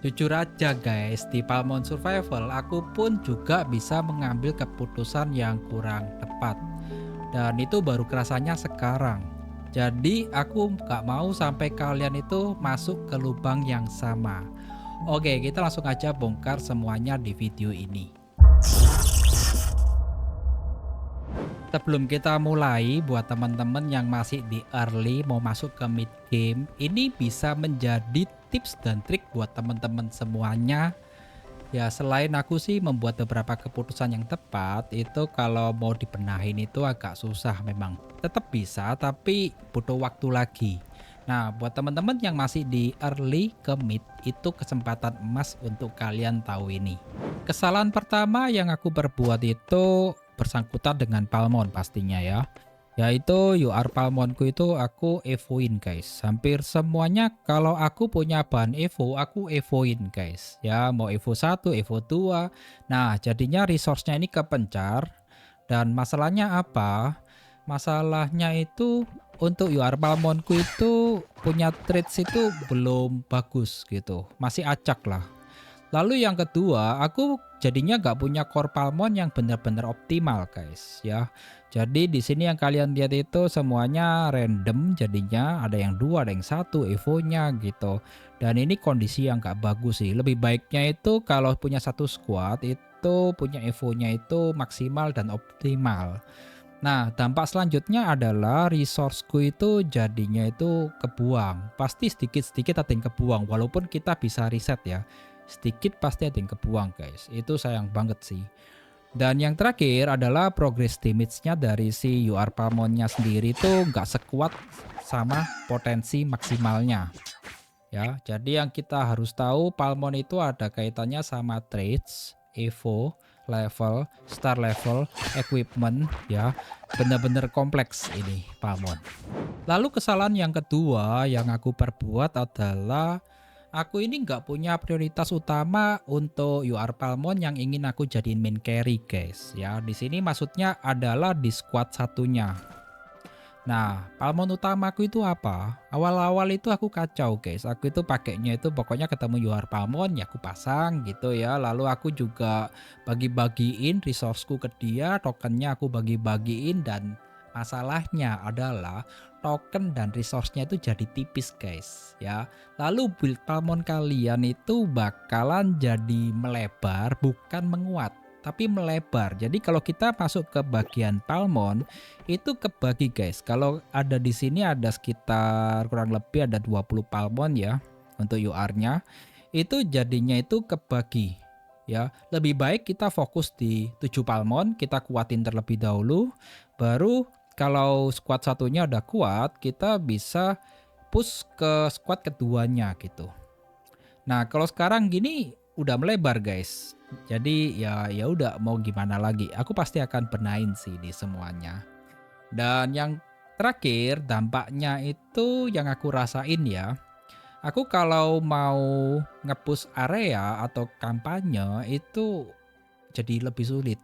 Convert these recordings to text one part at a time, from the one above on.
Jujur aja guys, di Palmon Survival aku pun juga bisa mengambil keputusan yang kurang tepat. Dan itu baru kerasanya sekarang. Jadi aku nggak mau sampai kalian itu masuk ke lubang yang sama. Oke, kita langsung aja bongkar semuanya di video ini. Sebelum kita mulai, buat teman-teman yang masih di early mau masuk ke mid game, ini bisa menjadi tips dan trik buat teman-teman semuanya. Ya, selain aku sih membuat beberapa keputusan yang tepat, itu kalau mau dibenahin itu agak susah memang. Tetap bisa, tapi butuh waktu lagi. Nah, buat teman-teman yang masih di early ke mid, itu kesempatan emas untuk kalian tahu ini. Kesalahan pertama yang aku perbuat itu bersangkutan dengan Palmon pastinya ya. Yaitu UR Palmonku itu aku evoin guys. Hampir semuanya kalau aku punya bahan evo, aku evoin guys. Ya mau evo 1, evo 2. Nah jadinya resource-nya ini kepencar. Dan masalahnya apa? Masalahnya itu untuk UR Palmonku itu punya traits itu belum bagus gitu. Masih acak lah. Lalu yang kedua, aku jadinya nggak punya core Palmon yang benar-benar optimal, guys, ya. Jadi di sini yang kalian lihat itu semuanya random, jadinya ada yang 2, ada yang 1 evonya gitu. Dan ini kondisi yang nggak bagus sih. Lebih baiknya itu kalau punya satu squad itu punya evonya itu maksimal dan optimal. Nah, dampak selanjutnya adalah resourceku itu jadinya itu kebuang. Pasti sedikit-sedikit ada yang kebuang, walaupun kita bisa riset ya. Sedikit pasti ada yang kebuang guys. Itu sayang banget sih. Dan yang terakhir adalah progress damage-nya dari si UR Palmonnya sendiri itu nggak sekuat sama potensi maksimalnya. Ya, jadi yang kita harus tahu Palmon itu ada kaitannya sama traits, evo, level, star level, equipment ya. Benar-benar kompleks ini Palmon. Lalu kesalahan yang kedua yang aku perbuat adalah aku ini nggak punya prioritas utama untuk UR Palmon yang ingin aku jadiin main carry guys ya. Di sini maksudnya adalah di squad satunya. Nah, Palmon utamaku itu apa? Awal-awal itu aku kacau guys. Aku itu pakainya itu pokoknya ketemu UR Palmon ya aku pasang gitu ya. Lalu aku juga bagi-bagiin resourceku ke dia, tokennya aku bagi-bagiin dan masalahnya adalah token dan resource-nya itu jadi tipis guys ya. Lalu build Palmon kalian itu bakalan jadi melebar bukan menguat tapi melebar. Jadi kalau kita masuk ke bagian Palmon itu kebagi guys. Kalau ada di sini ada sekitar kurang lebih ada 20 Palmon ya untuk UR-nya. Itu jadinya itu kebagi ya. Lebih baik kita fokus di 7 Palmon, kita kuatin terlebih dahulu, baru kalau squad satunya udah kuat, kita bisa push ke squad keduanya gitu. Nah, kalau sekarang gini udah melebar guys. Jadi ya udah mau gimana lagi. Aku pasti akan benahin sih di semuanya. Dan yang terakhir dampaknya itu yang aku rasain ya. Aku kalau mau nge-push area atau kampanye itu jadi lebih sulit.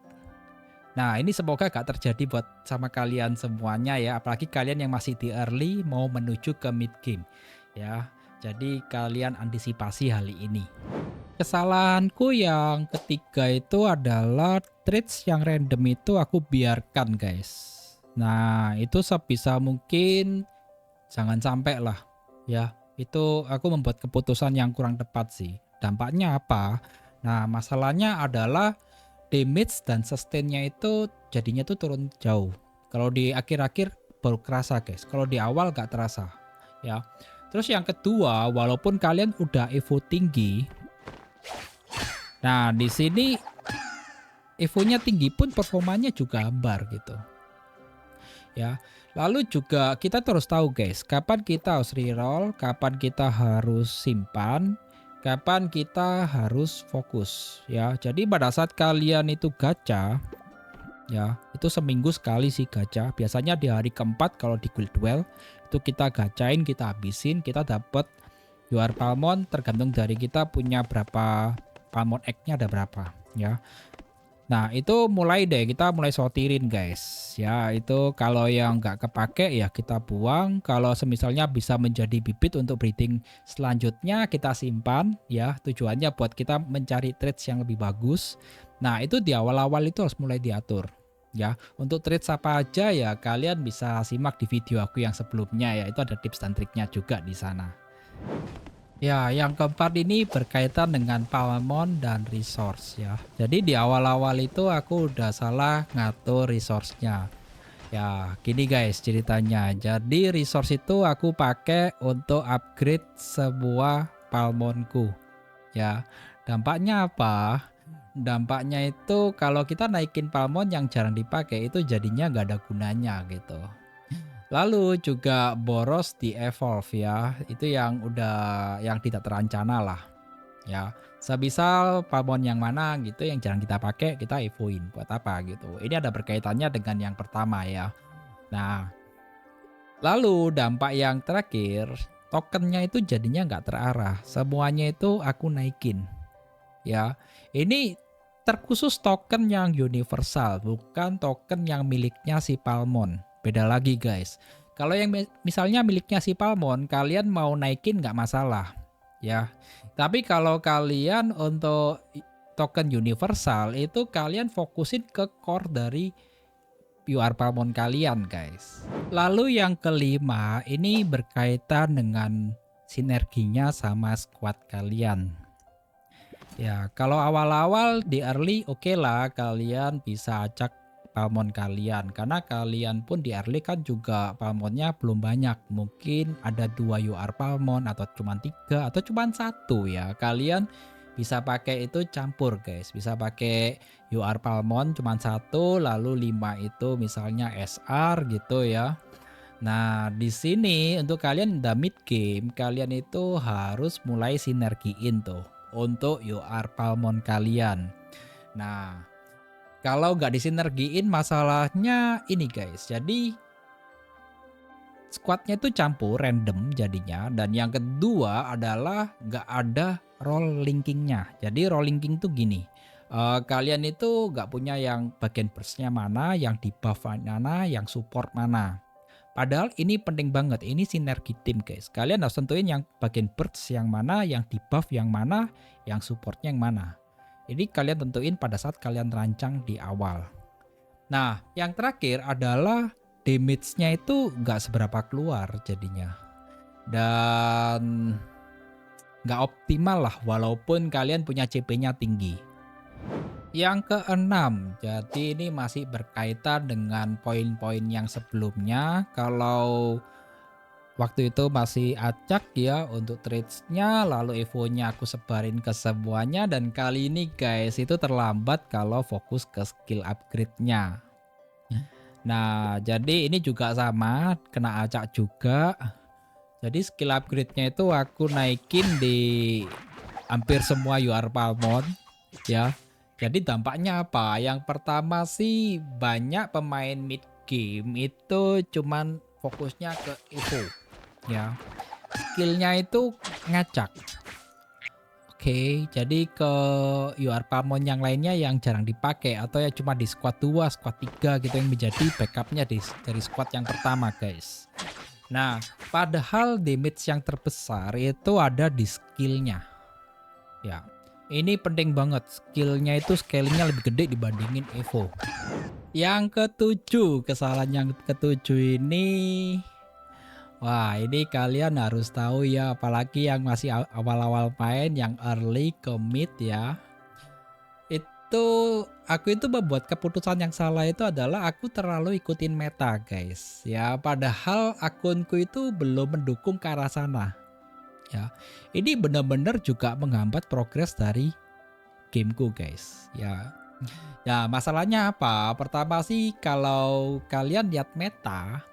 Nah, ini semoga gak terjadi buat sama kalian semuanya ya, apalagi kalian yang masih di early mau menuju ke mid game ya. Jadi kalian antisipasi hal ini. Kesalahanku yang ketiga itu adalah traits yang random itu aku biarkan guys. Nah, itu sebisa mungkin jangan sampai lah ya. Itu aku membuat keputusan yang kurang tepat sih. Dampaknya apa? Nah, masalahnya adalah damage dan sustain-nya itu jadinya tuh turun jauh. Kalau di akhir-akhir baru kerasa guys. Kalau di awal gak terasa ya. Terus yang kedua, walaupun kalian udah evo tinggi, nah di sini evonya tinggi pun performanya juga hambar gitu ya. Lalu juga kita terus tahu guys, kapan kita harus reroll, kapan kita harus simpan, kapan kita harus fokus ya. Jadi pada saat kalian itu gacha ya, itu seminggu sekali sih gacha. Biasanya di hari keempat kalau di guild duel itu kita gacain, kita habisin, kita dapat UR Palmon tergantung dari kita punya berapa Palmon egg-nya ada berapa ya. Nah, itu mulai deh kita mulai sortirin guys. Ya, itu kalau yang nggak kepake ya kita buang. Kalau semisalnya bisa menjadi bibit untuk breeding selanjutnya kita simpan ya. Tujuannya buat kita mencari traits yang lebih bagus. Nah, itu di awal-awal itu harus mulai diatur. Ya, untuk traits apa aja ya kalian bisa simak di video aku yang sebelumnya ya. Itu ada tips dan triknya juga di sana. Ya, yang keempat ini berkaitan dengan Palmon dan resource ya. Jadi di awal-awal itu aku udah salah ngatur resource-nya. Ya, gini guys ceritanya. Jadi resource itu aku pakai untuk upgrade sebuah Palmonku. Ya, dampaknya apa? Dampaknya itu kalau kita naikin Palmon yang jarang dipakai itu jadinya nggak ada gunanya gitu. Lalu juga boros di evolve ya, itu yang udah yang tidak terencana lah ya. Sebisa pamon yang mana gitu yang jarang kita pakai kita evoin buat apa gitu. Ini ada berkaitannya dengan yang pertama ya. Nah, lalu dampak yang terakhir tokennya itu jadinya nggak terarah. Semuanya itu aku naikin ya. Ini terkhusus token yang universal, bukan token yang miliknya si Palmon. Beda lagi guys. Kalau yang misalnya miliknya si Palmon, kalian mau naikin nggak masalah, ya. Tapi kalau kalian untuk token universal itu kalian fokusin ke core dari UR Palmon kalian guys. Lalu yang kelima ini berkaitan dengan sinerginya sama squad kalian. Ya, kalau awal-awal di early oke lah kalian bisa acak palmon kalian. Karena kalian pun di early kan juga palmonnya belum banyak. Mungkin ada 2 UR palmon atau cuma 3 atau cuma 1 ya. Kalian bisa pakai itu campur guys. Bisa pakai UR palmon cuma 1 lalu 5 itu misalnya SR gitu ya. Nah, di sini untuk kalian udah mid game, kalian itu harus mulai sinergiin tuh untuk UR Palmon kalian. Nah, kalau nggak disinergiin masalahnya ini guys. Jadi squadnya itu campur random jadinya. Dan yang kedua adalah nggak ada role linkingnya. Jadi role linking tuh gini. Kalian itu nggak punya yang bagian burstnya mana, yang di buff mana, yang support mana. Padahal ini penting banget, ini sinergi tim guys. Kalian harus tentuin yang bagian burst yang mana, yang di buff yang mana, yang supportnya yang mana. Ini kalian tentuin pada saat kalian rancang di awal. Nah, yang terakhir adalah damage-nya itu nggak seberapa keluar jadinya. Dan nggak optimal lah walaupun kalian punya CP-nya tinggi. Yang keenam, jadi ini masih berkaitan dengan poin-poin yang sebelumnya. Kalau waktu itu masih acak ya untuk trades-nya, lalu evo-nya aku sebarin ke semuanya. Dan kali ini guys itu terlambat kalau fokus ke skill upgrade-nya. Nah, jadi ini juga sama, kena acak juga. Jadi skill upgrade-nya itu aku naikin di hampir semua UR Palmon ya. Jadi dampaknya apa? Yang pertama sih banyak pemain mid game itu cuman fokusnya ke Evo ya. Skillnya itu ngacak. Oke, jadi ke UR Palmon yang lainnya yang jarang dipakai atau ya cuma di squad 2, squad 3 gitu yang menjadi backupnya dari squad yang pertama guys. Nah, padahal damage yang terbesar itu ada di skillnya. Ya, ini penting banget. Skillnya itu scalingnya lebih gede dibandingin Evo. Yang ketujuh, kesalahan yang ketujuh ini, wah ini kalian harus tahu ya, apalagi yang masih awal-awal main, yang early ke mid ya. Aku itu membuat keputusan yang salah itu adalah aku terlalu ikutin meta guys. Ya, padahal akunku itu belum mendukung ke arah sana. Ya, ini benar-benar juga menghambat progres dari gameku guys. Ya, ya masalahnya apa? Pertama sih kalau kalian lihat meta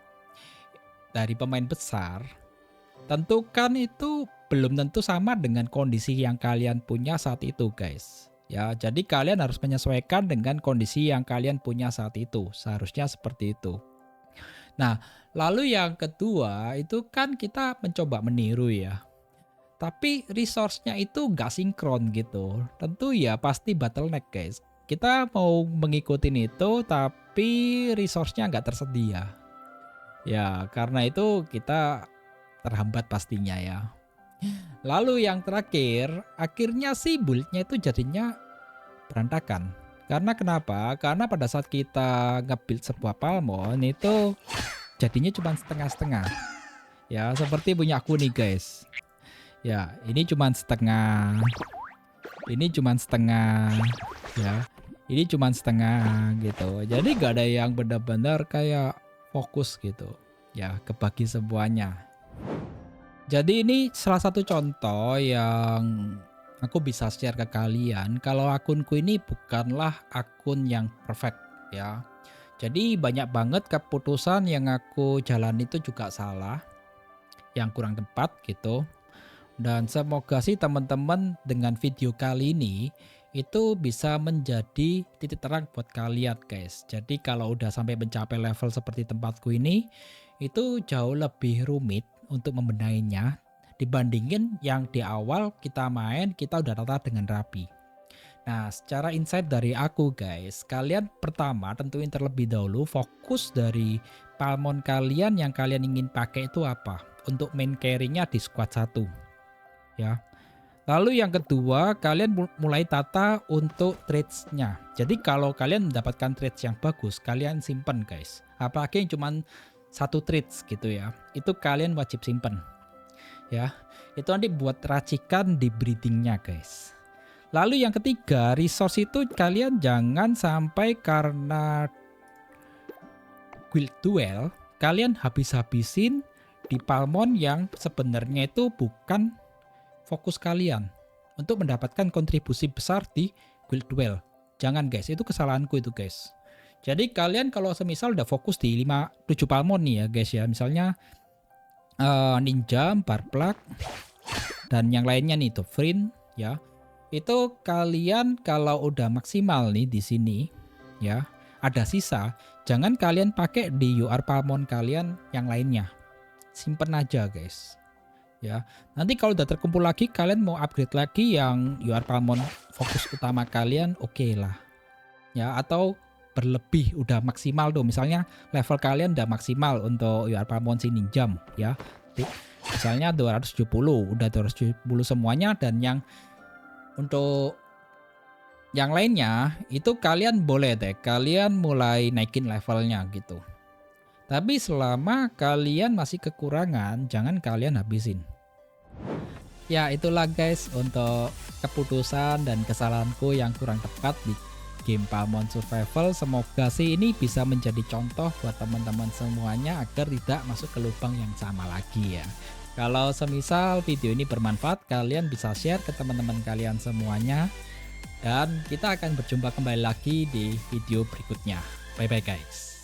dari pemain besar, tentu kan itu belum tentu sama dengan kondisi yang kalian punya saat itu guys. Ya, jadi kalian harus menyesuaikan dengan kondisi yang kalian punya saat itu. Seharusnya seperti itu. Nah, lalu yang kedua itu kan kita mencoba meniru ya. Tapi resource-nya itu nggak sinkron gitu. Tentu ya pasti bottleneck guys. kita mau mengikuti itu tapi resource-nya nggak tersedia. Ya, karena itu kita terhambat pastinya ya. Lalu yang terakhir, akhirnya sih build-nya itu jadinya berantakan. Karena kenapa? Karena pada saat kita nge-build sebuah Palmon itu jadinya cuma setengah-setengah. Ya, seperti punya aku nih guys. Ya, ini cuma setengah. Ini cuma setengah. Ya, ini cuma setengah gitu. Jadi gak ada yang benar-benar kayak fokus gitu. Ya, kebagi semuanya. Jadi ini salah satu contoh yang aku bisa share ke kalian. Kalau akunku ini bukanlah akun yang perfect ya. Jadi banyak banget keputusan yang aku jalan itu juga salah, yang kurang tepat gitu. Dan semoga sih teman-teman dengan video kali ini itu bisa menjadi titik terang buat kalian guys. Jadi kalau udah sampai mencapai level seperti tempatku ini, itu jauh lebih rumit untuk membenahinya dibandingin yang di awal kita main kita udah tata dengan rapi. Nah, secara insight dari aku guys, kalian pertama tentuin terlebih dahulu fokus dari Palmon kalian yang kalian ingin pakai itu apa untuk main carry-nya di squad 1 ya. Lalu yang kedua, kalian mulai tata untuk trades-nya. Jadi kalau kalian mendapatkan trades yang bagus, kalian simpen guys. Apalagi yang cuman satu trades gitu ya. Itu kalian wajib simpen. Ya. Itu nanti buat racikan di breeding-nya guys. Lalu yang ketiga, resource itu kalian jangan sampai karena guild duel, kalian habis-habisin di Palmon yang sebenarnya itu bukan fokus kalian untuk mendapatkan kontribusi besar di guild duel. Jangan guys, itu kesalahanku itu guys. Jadi kalian kalau semisal udah fokus di 5-7 Palmon nih ya guys ya. Misalnya Ninja, Barplak, dan yang lainnya nih tuh Frin ya. Itu kalian kalau udah maksimal nih di sini ya, ada sisa, jangan kalian pakai di UR Palmon kalian yang lainnya. Simpen aja guys. Ya, nanti kalau udah terkumpul lagi kalian mau upgrade lagi yang UR Palmon fokus utama kalian, oke lah. Ya, atau berlebih udah maksimal tuh. Misalnya level kalian udah maksimal untuk UR Palmon si Ninjam ya. Misalnya 270, udah 270 semuanya dan yang untuk yang lainnya itu kalian boleh deh kalian mulai naikin levelnya gitu. Tapi selama kalian masih kekurangan, jangan kalian habisin. Ya itulah guys untuk keputusan dan kesalahanku yang kurang tepat di game Palmon Survival. Semoga sih ini bisa menjadi contoh buat teman-teman semuanya agar tidak masuk ke lubang yang sama lagi ya. Kalau semisal video ini bermanfaat, kalian bisa share ke teman-teman kalian semuanya. Dan kita akan berjumpa kembali lagi di video berikutnya. Bye bye guys.